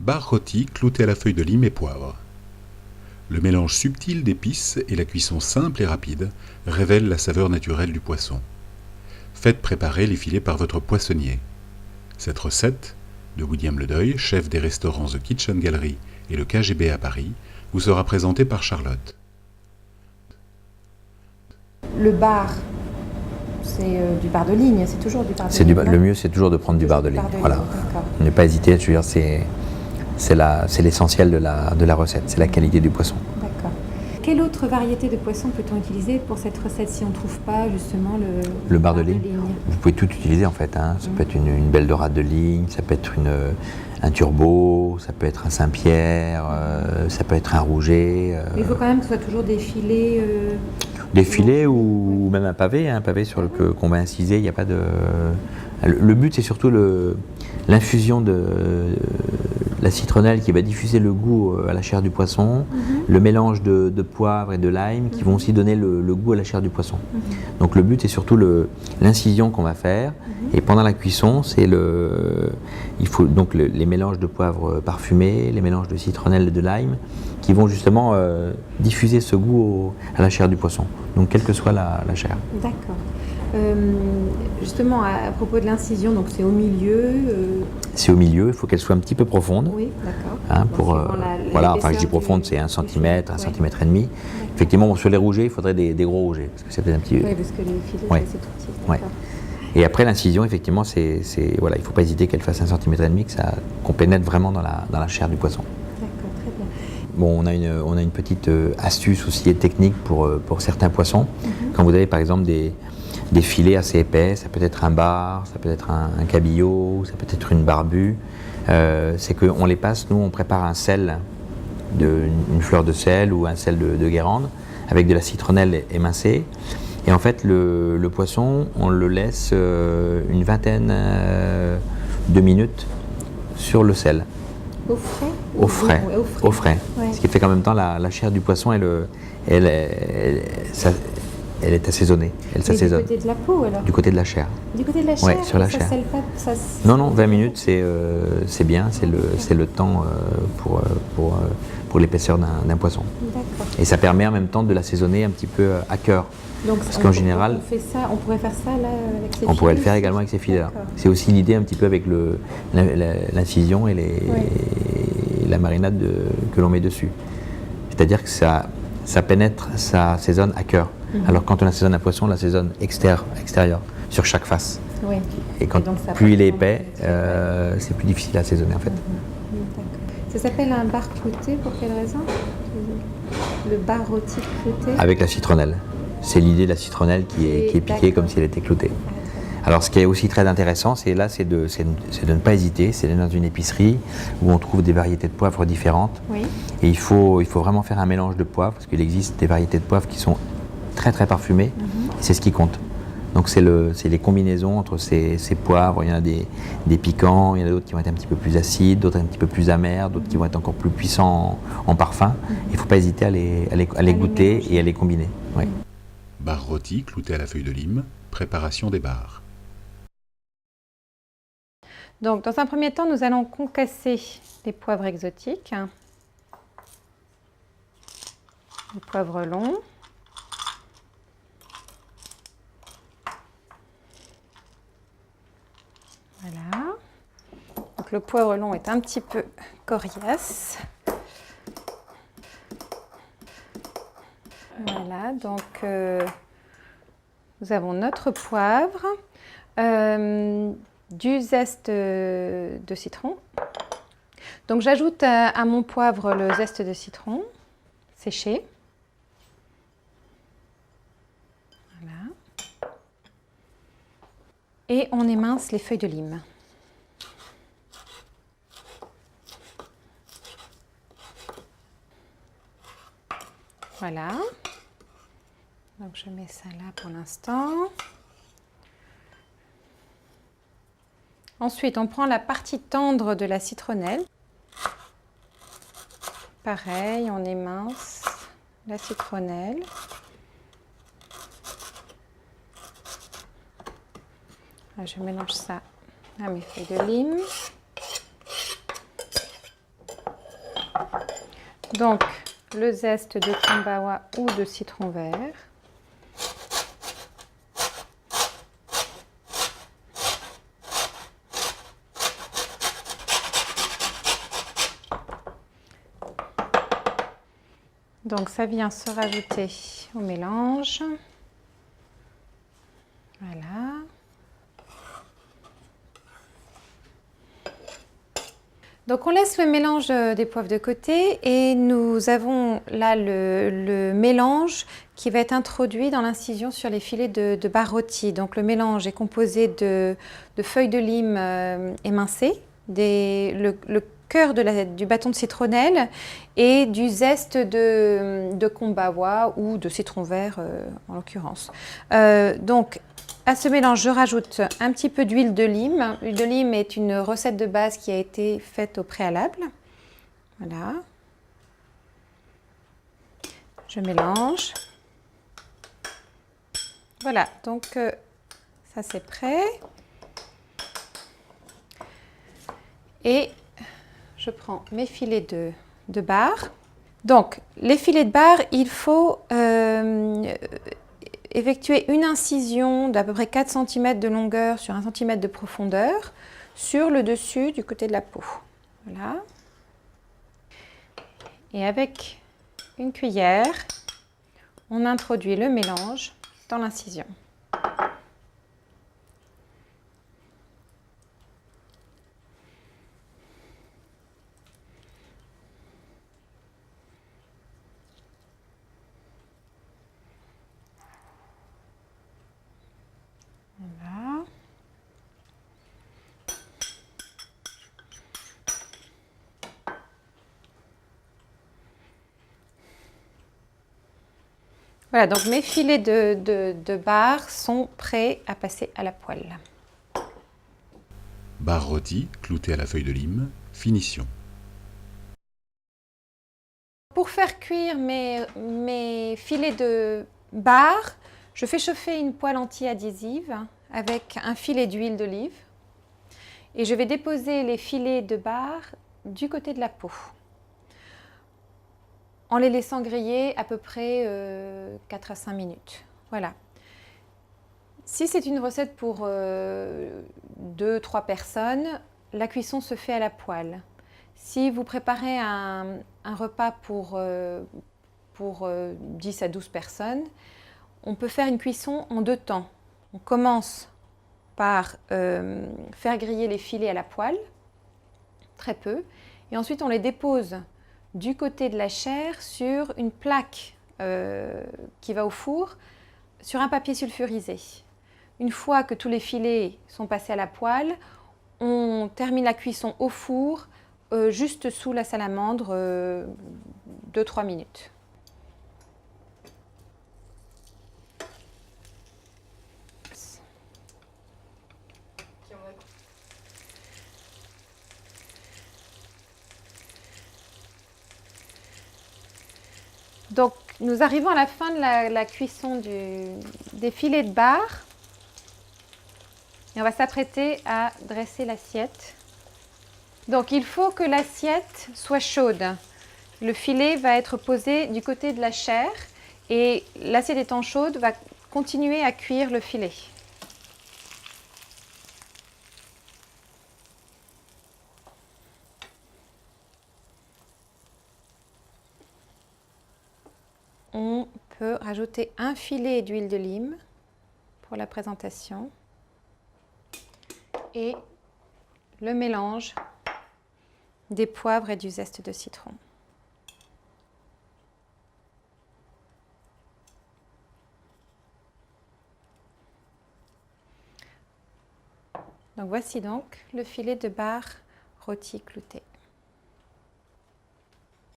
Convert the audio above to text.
Barres rôties cloutées à la feuille de lime et poivre. Le mélange subtil d'épices et la cuisson simple et rapide révèlent la saveur naturelle du poisson. Faites préparer les filets par votre poissonnier. Cette recette, de William Ledeuil, chef des restaurants The Kitchen Gallery et le KGB à Paris, vous sera présentée par Charlotte. Le bar, c'est du bar de ligne, c'est toujours du bar de ligne. Le mieux, c'est toujours de prendre du bar de ligne. Voilà. Ne pas hésiter, je veux dire, c'est l'essentiel de la recette, c'est la qualité du poisson. D'accord. Quelle autre variété de poisson peut-on utiliser pour cette recette si on ne trouve pas justement le bar de ligne? Vous pouvez tout utiliser en fait. Hein. Ça peut être une belle dorade de ligne, ça peut être un turbo, ça peut être un Saint-Pierre, ça peut être un rouget. Mais il faut quand même que ce soit toujours des filets. Des filets ou même un pavé sur qu'on va inciser. Il n'y a pas de. Le but, c'est surtout l'infusion de la citronnelle qui va diffuser le goût à la chair du poisson, le mélange de poivre et de lime qui vont aussi donner le goût à la chair du poisson. Donc le but, c'est surtout l'incision qu'on va faire. Et pendant la cuisson, il faut donc les mélanges de poivre parfumé, les mélanges de citronnelle et de lime qui vont justement diffuser ce goût à la chair du poisson, donc quelle que soit la chair. D'accord. Justement, à propos de l'incision, donc c'est au milieu. C'est au milieu, il faut qu'elle soit un petit peu profonde. Oui, d'accord. Hein, voilà, enfin je dis profonde, c'est 1 cm, 1 cm et demi. Effectivement, bon, sur les rougets, il faudrait des gros rougets, parce que c'est peut-être un petit. Oui, parce que les filets, c'est tout petit. Ouais. Et après l'incision, effectivement, voilà, il ne faut pas hésiter qu'elle fasse 1 cm et demi, qu'on pénètre vraiment dans la chair du poisson. D'accord, très bien. Bon, on a une petite astuce aussi et technique pour certains poissons. Quand vous avez par exemple des filets assez épais, ça peut être un bar, ça peut être un cabillaud, ça peut être une barbue, c'est qu'on les passe, nous on prépare un sel, une fleur de sel ou un sel de Guérande avec de la citronnelle émincée. Et en fait, le poisson, on le laisse une vingtaine de minutes sur le sel. Au frais? Au frais. Ouais. Ce qui fait qu'en même temps, la chair du poisson, elle est assaisonée. Elle s'assaisonne. Du côté de la peau alors? Du côté de la chair. Du côté de la chair? Oui, sur la chair. Non, 20 minutes, c'est bien, c'est le temps pour l'épaisseur d'un poisson. D'accord. Et ça permet en même temps de l'assaisonner un petit peu à cœur. Donc, parce qu'en général, on pourrait faire ça là avec ces filets? On pourrait le faire également avec ces filets-là. C'est aussi l'idée un petit peu avec l'incision et la marinade que l'on met dessus. C'est-à-dire que ça pénètre, ça assaisonne à cœur. Alors quand on assaisonne un poisson, on l'assaisonne extérieur, sur chaque face. Oui. Et plus il est épais, c'est plus difficile à assaisonner en fait. Ça s'appelle un bar clouté pour quelle raison? Le bar rôti clouté? Avec la citronnelle. C'est l'idée de la citronnelle qui est piquée comme si elle était cloutée. Alors ce qui est aussi très intéressant, c'est de ne pas hésiter, c'est d'aller dans une épicerie où on trouve des variétés de poivre différentes. Oui. Et il faut vraiment faire un mélange de poivre, parce qu'il existe des variétés de poivre qui sont très très parfumées, et c'est ce qui compte. Donc c'est les combinaisons entre ces poivres, il y en a des piquants, il y en a d'autres qui vont être un petit peu plus acides, d'autres un petit peu plus amers, d'autres qui vont être encore plus puissants en parfum. Il ne faut pas hésiter à les goûter et à les combiner. Oui. Barres rôties cloutées à la feuille de lime, préparation des barres. Donc, dans un premier temps, nous allons concasser les poivres exotiques, le poivre long, voilà. Donc, le poivre long est un petit peu coriace. Voilà, donc nous avons notre poivre. Du zeste de citron. Donc j'ajoute à mon poivre le zeste de citron séché. Voilà. Et on émince les feuilles de lime. Voilà. Donc je mets ça là pour l'instant. Ensuite, on prend la partie tendre de la citronnelle. Pareil, on émince la citronnelle. Là, je mélange ça à mes feuilles de lime. Donc, le zeste de kombawa ou de citron vert. Donc, ça vient se rajouter au mélange. Voilà. Donc, on laisse le mélange des poivres de côté et nous avons là le mélange qui va être introduit dans l'incision sur les filets de bar rôti. Donc, le mélange est composé de feuilles de lime émincées, le cœur du bâton de citronnelle et du zeste de kombawa ou de citron vert en l'occurrence. Donc, à ce mélange, je rajoute un petit peu d'huile de lime. L'huile de lime est une recette de base qui a été faite au préalable. Voilà. Je mélange. Voilà, donc ça c'est prêt. Et je prends mes filets de bar. Donc, les filets de bar, il faut effectuer une incision d'à peu près 4 cm de longueur sur 1 cm de profondeur sur le dessus du côté de la peau. Voilà. Et avec une cuillère, on introduit le mélange dans l'incision. Voilà. Voilà, donc mes filets de bar sont prêts à passer à la poêle. Bar rôti, clouté à la feuille de lime, finition. Pour faire cuire mes filets de bar, je fais chauffer une poêle anti-adhésive avec un filet d'huile d'olive et je vais déposer les filets de bar du côté de la peau en les laissant griller à peu près 4 à 5 minutes. Voilà. Si c'est une recette pour 2-3 personnes, la cuisson se fait à la poêle. Si vous préparez un repas pour 10 à 12 personnes, on peut faire une cuisson en 2 temps. On commence par faire griller les filets à la poêle, très peu, et ensuite on les dépose du côté de la chair sur une plaque qui va au four, sur un papier sulfurisé. Une fois que tous les filets sont passés à la poêle, on termine la cuisson au four, juste sous la salamandre, 2-3 minutes. Donc, nous arrivons à la fin de la cuisson des filets de bar. Et on va s'apprêter à dresser l'assiette. Donc, il faut que l'assiette soit chaude. Le filet va être posé du côté de la chair et l'assiette étant chaude va continuer à cuire le filet. On peut rajouter un filet d'huile de lime pour la présentation et le mélange des poivres et du zeste de citron. Donc voici donc le filet de bar rôti clouté.